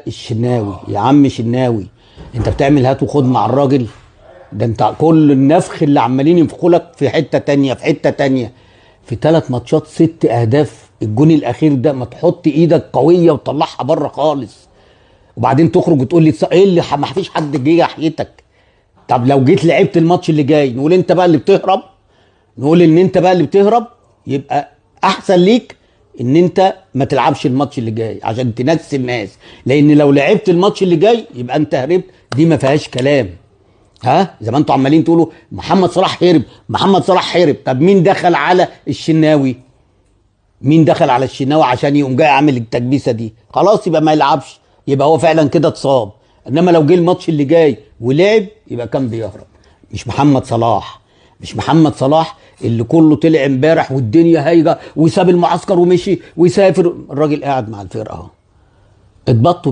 الشناوي يا عم شناوي، انت بتعمل هات وخد مع الراجل ده. انت كل النفخ اللي عمالين ينفخوا لك في حته تانيه في حته تانيه، في 3 ماتشات 6 اهداف. الجون الاخير ده ما تحط ايدك قويه وتطلعها بره خالص، وبعدين تخرج وتقول لي ايه اللي ما فيش حد جه ناحيتك. طب لو جيت لعبت الماتش اللي جاي نقول انت بقى اللي بتهرب، نقول ان انت بقى اللي بتهرب، يبقى احسن ليك ان انت ما تلعبش الماتش اللي جاي عشان تنسي الناس، لان لو لعبت الماتش اللي جاي يبقى انت هربت، دي ما فيهاش كلام. ها زي ما انتوا عمالين تقولوا محمد صلاح هرب، محمد صلاح هرب. طب مين دخل على الشناوي؟ مين دخل على الشناوي عشان يقوم جاي عامل التكبيسه دي؟ خلاص يبقى ما يلعبش، يبقى هو فعلا كده اتصاب. انما لو جه الماتش اللي جاي ولعب يبقى كان بيهرب. مش محمد صلاح، مش محمد صلاح اللي كله طلع امبارح والدنيا هايجه وساب المعسكر ومشي ويسافر. الراجل قاعد مع الفرقه اهو. اتبطوا